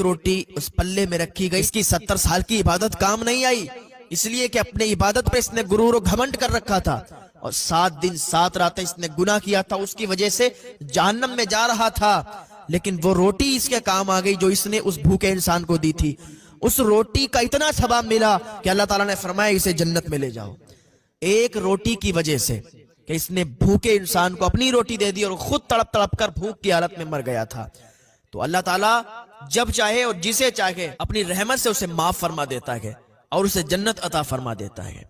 روٹی اس پلے میں رکھی گئی، اس کی 70 سال کی عبادت کام نہیں آئی، اس لیے کہ اپنے عبادت پہ اس نے غرور و گھمنڈ کر رکھا تھا، اور 7 دن 7 راتیں اس نے گناہ کیا تھا، اس کی وجہ سے جہنم میں جا رہا تھا۔ لیکن وہ روٹی اس کے کام آ گئی جو اس نے اس بھوکے انسان کو دی تھی، اس روٹی کا اتنا ثواب ملا کہ اللہ تعالیٰ نے فرمایا اسے جنت میں لے جاؤ، ایک روٹی کی وجہ سے کہ اس نے بھوکے انسان کو اپنی روٹی دے دی اور خود تڑپ تڑپ کر بھوک کی حالت میں مر گیا تھا۔ تو اللہ تعالیٰ جب چاہے اور جسے چاہے اپنی رحمت سے اسے معاف فرما دیتا ہے اور اسے جنت عطا فرما دیتا ہے۔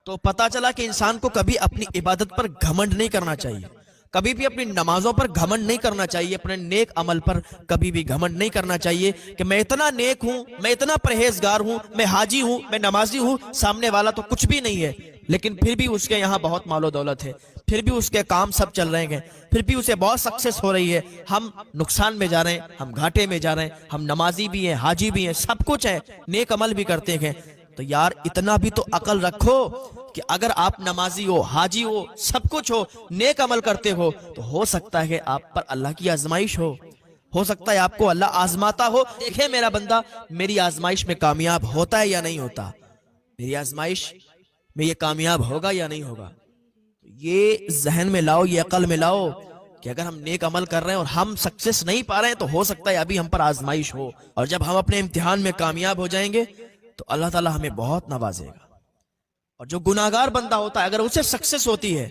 تو پتا چلا کہ انسان کو کبھی اپنی عبادت پر گھمنڈ نہیں کرنا چاہیے، کبھی بھی اپنی نمازوں پر گھمنڈ نہیں کرنا چاہیے، اپنے نیک عمل پر کبھی بھی گھمنڈ نہیں کرنا چاہیے کہ میں اتنا نیک ہوں، میں اتنا پرہیزگار ہوں، میں حاجی ہوں، میں نمازی ہوں، سامنے والا تو کچھ بھی نہیں ہے، لیکن پھر بھی اس کے یہاں بہت مال و دولت ہے، پھر بھی اس کے کام سب چل رہے ہیں، پھر بھی اسے بہت سکسیس ہو رہی ہے، ہم نقصان میں جا رہے ہیں، ہم گھاٹے میں جا رہے ہیں، ہم نمازی بھی ہیں، حاجی بھی ہیں، سب کچھ ہے، نیک عمل بھی کرتے ہیں۔ تو یار اتنا بھی تو عقل رکھو کہ اگر آپ نمازی ہو، حاجی ہو، سب کچھ ہو، نیک عمل کرتے ہو، تو ہو سکتا ہے آپ پر اللہ کی آزمائش ہو سکتا ہے آپ کو اللہ آزماتا ہو، دیکھیں میرا بندہ میری آزمائش میں کامیاب ہوتا ہے یا نہیں ہوتا، میری آزمائش میں یہ کامیاب ہوگا یا نہیں ہوگا۔ یہ ذہن میں لاؤ، یہ عقل میں لاؤ کہ اگر ہم نیک عمل کر رہے ہیں اور ہم سکسیس نہیں پا رہے ہیں تو ہو سکتا ہے ابھی ہم پر آزمائش ہو، اور جب ہم اپنے امتحان میں کامیاب ہو جائیں گے تو اللہ تعالیٰ ہمیں بہت نوازے گا۔ اور جو گناہگار بندہ ہوتا ہے اگر اسے سکسیس ہوتی ہے،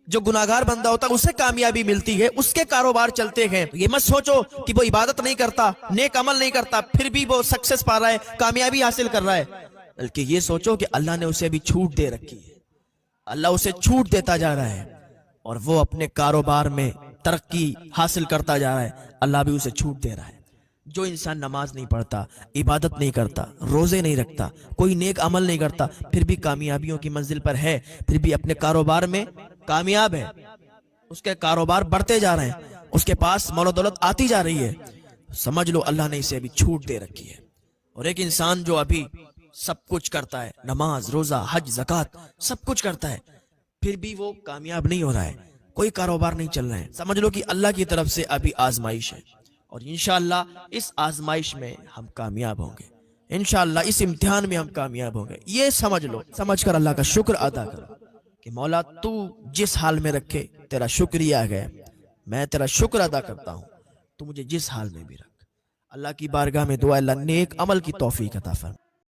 جو گناہگار بندہ ہوتا ہے اسے کامیابی ملتی ہے، اس کے کاروبار چلتے ہیں، یہ مت سوچو کہ وہ عبادت نہیں کرتا، نیک عمل نہیں کرتا، پھر بھی وہ سکسیس پا رہا ہے، کامیابی حاصل کر رہا ہے، بلکہ یہ سوچو کہ اللہ نے اسے ابھی چھوٹ دے رکھی ہے، اللہ اسے چھوٹ دیتا جا رہا ہے اور وہ اپنے کاروبار میں ترقی حاصل کرتا جا رہا ہے، اللہ بھی اسے چھوٹ دے رہا ہے۔ جو انسان نماز نہیں پڑھتا، عبادت نہیں کرتا، روزے نہیں رکھتا، کوئی نیک عمل نہیں کرتا، پھر بھی کامیابیوں کی منزل پر ہے، پھر بھی اپنے کاروبار میں کامیاب ہے، اس کے کاروبار بڑھتے جا رہے ہیں، اس کے پاس مال و دولت آتی جا رہی ہے، سمجھ لو اللہ نے اسے ابھی چھوٹ دے رکھی ہے۔ اور ایک انسان جو ابھی سب کچھ کرتا ہے، نماز، روزہ، حج، زکوٰۃ، سب کچھ کرتا ہے، پھر بھی وہ کامیاب نہیں ہو رہا ہے، کوئی کاروبار نہیں چل رہا ہے، سمجھ لو کہ اللہ کی طرف سے ابھی آزمائش ہے، اور انشاءاللہ اس آزمائش میں ہم کامیاب ہوں گے، انشاءاللہ اس امتحان میں ہم کامیاب ہوں گے۔ یہ سمجھ لو، سمجھ کر اللہ کا شکر ادا کرو کہ مولا تو جس حال میں رکھے تیرا شکریہ ہے، میں تیرا شکر ادا کرتا ہوں، تو مجھے جس حال میں بھی رکھ۔ اللہ کی بارگاہ میں دعا، اللہ نیک عمل کی توفیق عطا فرما۔